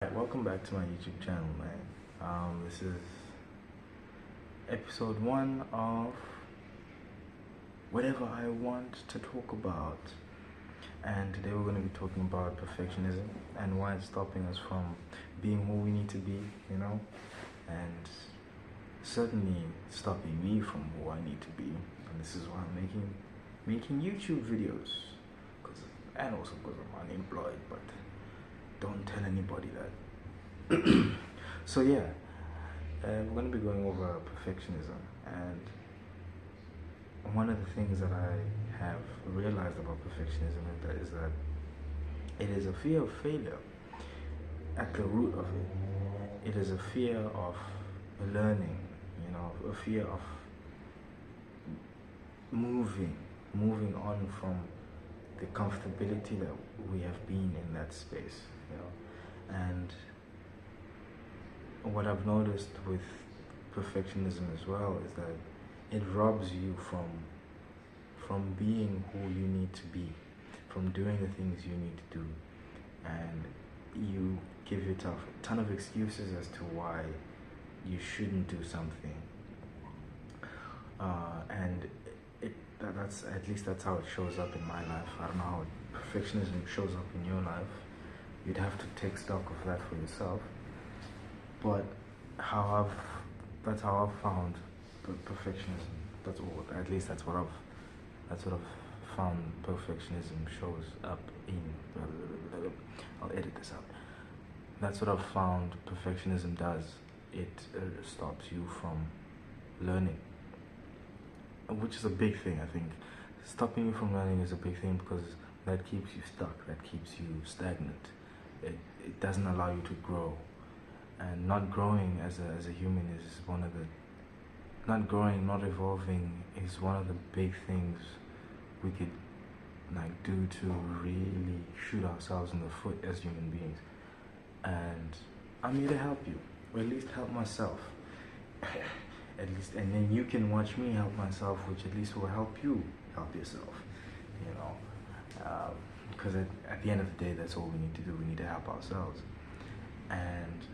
Welcome back to my YouTube channel, man. This is episode 1 of whatever I want to talk about. And today we're going to be talking about perfectionism and why it's stopping us from being who we need to be, and certainly stopping me from who I need to be. And this is why I'm making YouTube videos, and also because I'm unemployed, but don't tell anybody that. So yeah, we're going to be going over perfectionism, and one of the things that I have realized about perfectionism is that it is a fear of failure at the root of it. It is a fear of learning, a fear of moving on from the comfortability that we have been in that space, and what I've noticed with perfectionism as well is that it robs you from being who you need to be, from doing the things you need to do, and you give yourself a ton of excuses as to why you shouldn't do something, and that's at least that's how it shows up in my life. I don't know how perfectionism shows up in your life. You'd have to take stock of that for yourself. But that's how I've found perfectionism. At least that's what I've found perfectionism shows up in. I'll edit this out. That's what I've found perfectionism does. It stops you from learning, which is a big thing. I think stopping you from learning is a big thing because that keeps you stuck, that keeps you stagnant. It doesn't allow you to grow, and not growing as a human is not evolving is one of the big things we could do to really shoot ourselves in the foot as human beings. And I'm here to help you, or at least help myself. At least, and then you can watch me help myself, which at least will help you help yourself, because at the end of the day, that's all we need to do. We need to help ourselves. And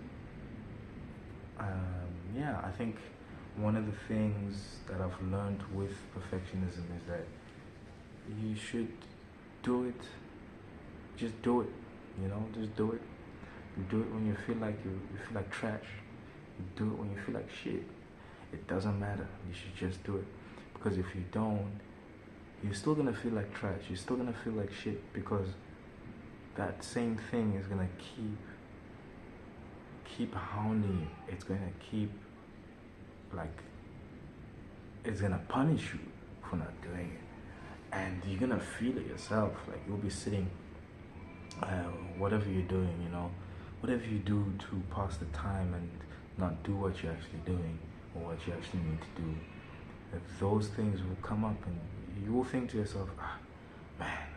I think one of the things that I've learned with perfectionism is that you should do it. Just do it, just do it. You do it when you feel like you feel like trash. You do it when you feel like shit. It doesn't matter. You should just do it, because if you don't, you're still gonna feel like trash. You're still gonna feel like shit, because that same thing is gonna keep hounding you. It's gonna keep it's gonna punish you for not doing it, and you're gonna feel it yourself. Like, you'll be sitting, whatever you're doing, whatever you do to pass the time and not do what you're actually doing or what you actually need to do, those things will come up, and you will think to yourself, man,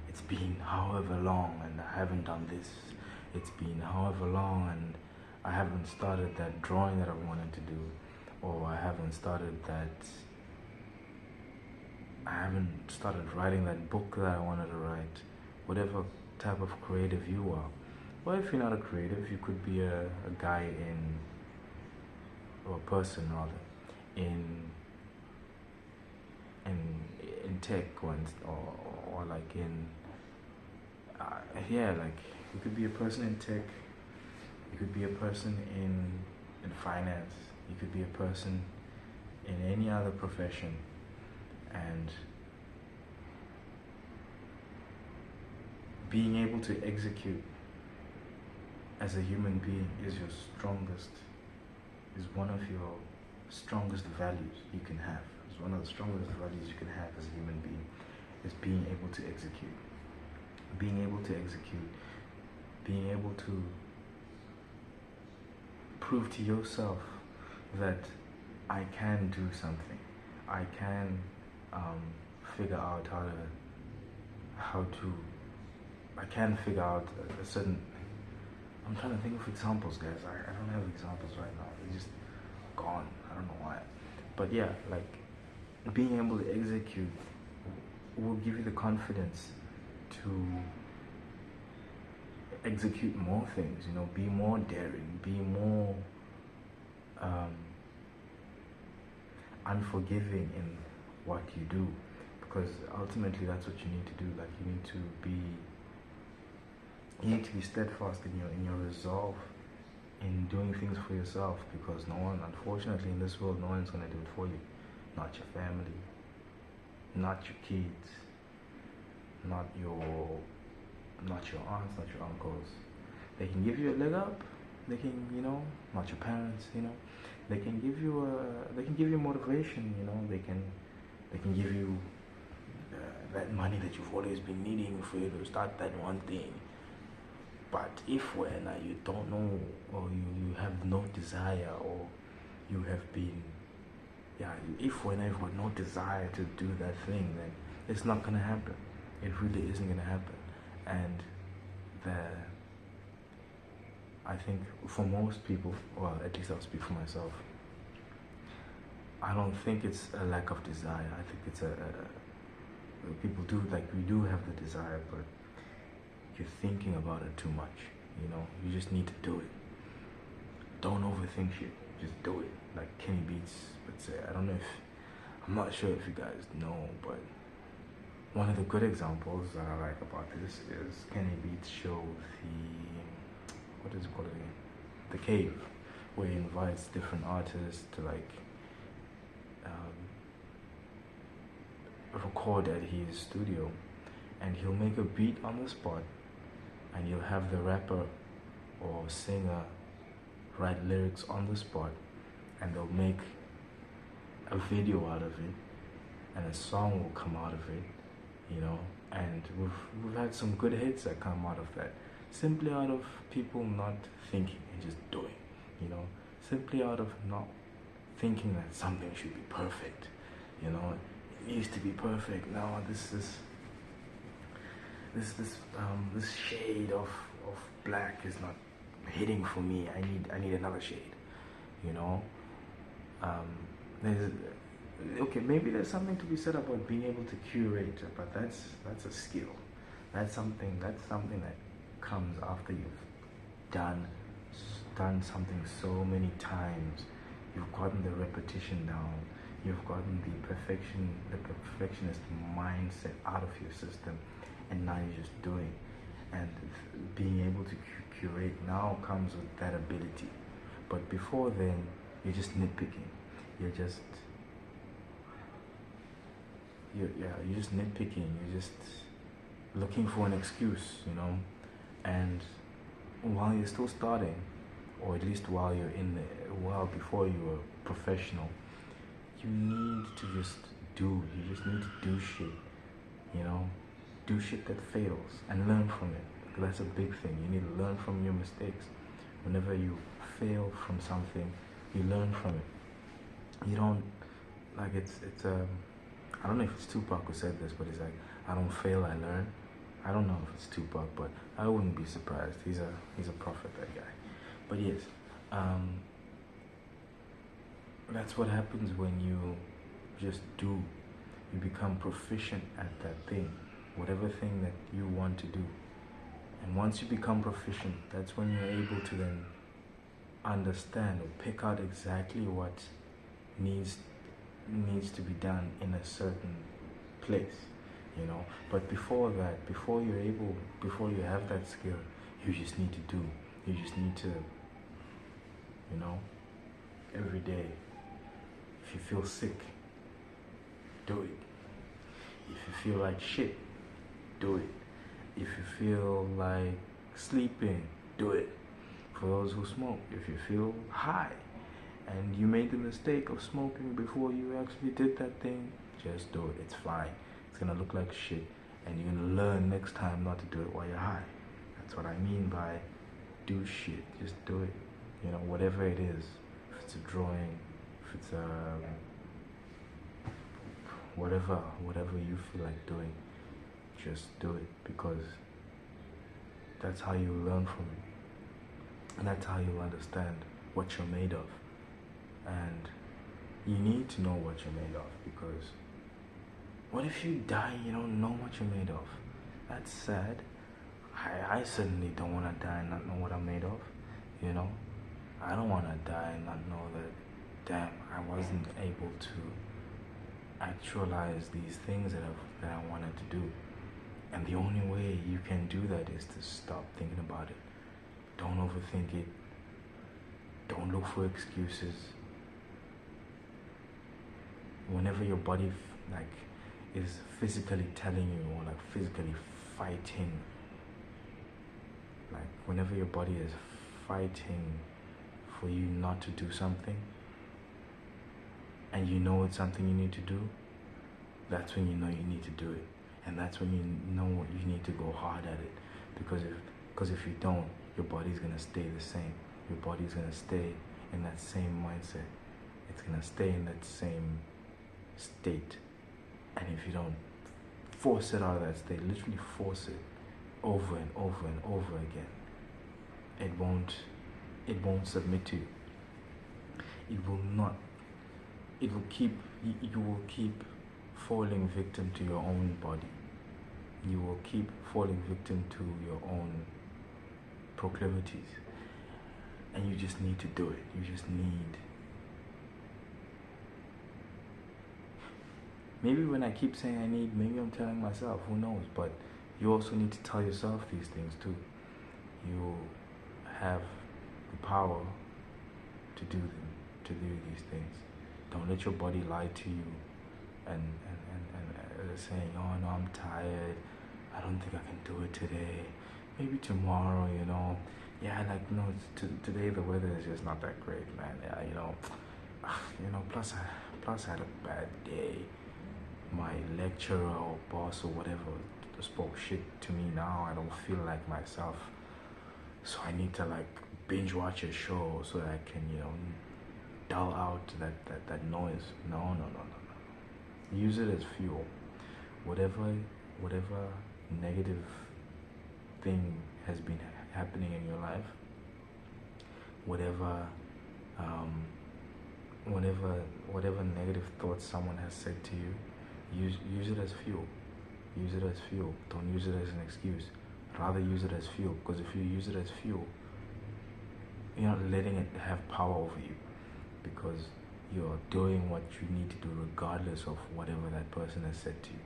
it's been however long and I haven't done this. It's been however long and I haven't started that drawing that I wanted to do, or I haven't started writing that book that I wanted to write. Whatever type of creative you are. Well, if you're not a creative, you could be a guy or a person rather, in tech, or like you could be a person in tech, you could be a person in finance, you could be a person in any other profession, and being able to execute as a human being is one of your strongest values you can have. It's one of the strongest values you can have as a human being, is being able to execute. Being able to execute, being able to prove to yourself that I can do something. I can figure out I can figure out a certain. I'm trying to think of examples, guys. I don't have examples right now. They're just gone. I don't know why. But yeah, being able to execute will give you the confidence to execute more things, be more daring, be more um, unforgiving in what you do, because ultimately that's what you need to do. Like you need to be steadfast in your resolve in doing things for yourself, because no one, unfortunately, in this world, no one's gonna do it for you. Not your family, not your kids, not your aunts, not your uncles. They can give you a leg up. They can, not your parents. They can give you motivation. They can give you that money that you've always been needing for you to start that one thing. But if when you don't know, or you have no desire, or you have been, if when I've got no desire to do that thing, then it's not gonna happen. It really isn't gonna happen. And I think for most people, well, at least I'll speak for myself, I don't think it's a lack of desire. I think it's people do, we do have the desire, but you're thinking about it too much. You just need to do it. Don't overthink shit. Just do it. Like Kenny Beats would say. I'm not sure if you guys know, but one of the good examples that I like about this is Kenny Beats' show, what is it called again? The Cave, where he invites different artists to record at his studio, and he'll make a beat on the spot, and you'll have the rapper or singer write lyrics on the spot, and they'll make a video out of it, and a song will come out of it, and we've had some good hits that come out of that, simply out of people not thinking and just doing, simply out of not thinking that something should be perfect, it needs to be perfect. Now this shade of black is not hitting for me. I need another shade. Maybe there's something to be said about being able to curate, but that's a skill. That's something that comes after you've done something so many times. You've gotten the repetition down. You've gotten the perfectionist mindset out of your system, and now you're just doing. And being able to curate now comes with that ability. But before then, you're just nitpicking. You're just nitpicking. You're just looking for an excuse, And while you're still starting, or at least while you're before you're a professional, you need to just do. You just need to do shit, do shit that fails and learn from it. That's a big thing. You need to learn from your mistakes. Whenever you fail from something, you learn from it. You don't, I don't know if it's Tupac who said this, but it's like, I don't fail, I learn. I don't know if it's Tupac, but I wouldn't be surprised. He's a prophet, that guy. But yes, that's what happens when you just do. You become proficient at that thing, whatever thing that you want to do. And once you become proficient, that's when you're able to then understand or pick out exactly what needs to be done in a certain place, But before that, before you have that skill, you just need to do. You just need to, every day. If you feel sick, do it. If you feel like shit, do it. If you feel like sleeping, do it. For those who smoke, if you feel high and you made the mistake of smoking before you actually did that thing, just do it. It's fine. It's gonna look like shit, and you're gonna learn next time not to do it while you're high. That's what I mean by do shit. Just do it. Whatever it is. If it's a drawing, if it's whatever you feel like doing, just do it, because that's how you learn from it, and that's how you understand what you're made of. And you need to know what you're made of, because what if you die and you don't know what you're made of? That's sad. I certainly don't want to die and not know what I'm made of, you know. I don't want to die and not know that, damn, I wasn't able to actualize these things that I wanted to do. And the only way you can do that is to stop thinking about it. Don't overthink it. Don't look for excuses. Whenever your body is physically telling you, or like physically fighting, like whenever your body is fighting for you not to do something, and you know it's something you need to do, that's when you know you need to do it. And that's when you know you need to go hard at it. Because if you don't, your body's going to stay the same. Your body's going to stay in that same mindset. It's going to stay in that same state. And if you don't force it out of that state, literally force it over and over and over again, it won't submit to you. It will not. You will keep falling victim to your own body. You will keep falling victim to your own proclivities. And you just need to do it. You just need. Maybe when I keep saying I need, maybe I'm telling myself, who knows? But you also need to tell yourself these things too. You have the power to do these things. Don't let your body lie to you and saying, oh no, I'm tired, I don't think I can do it today, maybe tomorrow, you know. Yeah, like, no, today the weather is just not that great, man. Yeah, you know, plus I had a bad day. My lecturer or boss or whatever spoke shit to me. Now I don't feel like myself, so I need to like binge watch a show so that I can, dull out that noise. No. Use it as fuel. Whatever negative thing has been happening in your life, whatever negative thoughts someone has said to you, use it as fuel. Use it as fuel. Don't use it as an excuse. Rather use it as fuel, because if you use it as fuel, you're not letting it have power over you, because you're doing what you need to do regardless of whatever that person has said to you,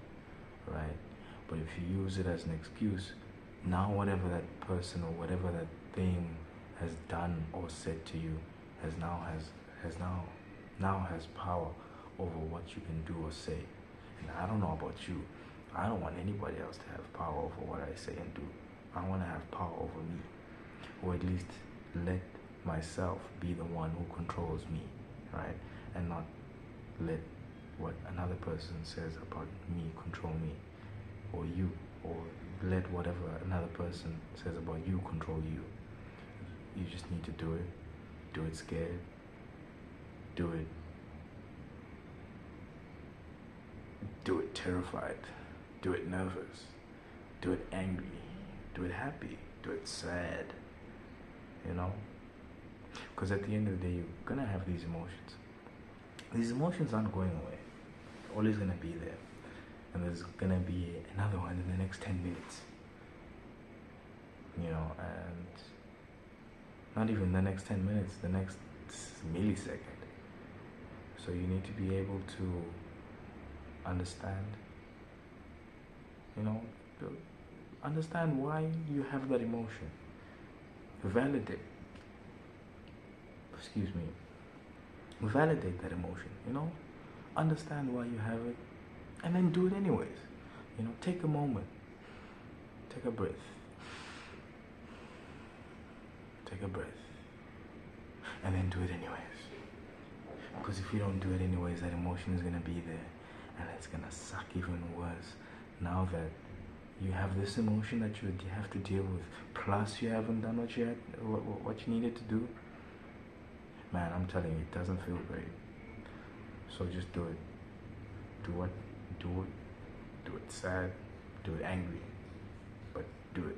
right? But if you use it as an excuse, now whatever that person or whatever that thing has done or said to you has power over what you can do or say. And I don't know about you, I don't want anybody else to have power over what I say and do. I want to have power over me, or at least let myself be the one who controls me, right? And not let what another person says about me control me, or you, or let whatever another person says about you control you. You just need to do it scared, do it terrified, do it nervous, do it angry, do it happy, do it sad, because at the end of the day, you're gonna have these emotions. These emotions aren't going away. They're always gonna be there. And there's gonna be another one in the next 10 minutes. And not even the next 10 minutes, the next millisecond. So you need to be able to understand, understand why you have that emotion. Validate that emotion, understand why you have it, and then do it anyways. Take a moment, take a breath, and then do it anyways. Because if you don't do it anyways, that emotion is going to be there, and it's going to suck even worse. Now that you have this emotion that you have to deal with, plus you haven't done what you needed to do, man, I'm telling you, it doesn't feel great. So just do it. Do it sad, do it angry, but do it.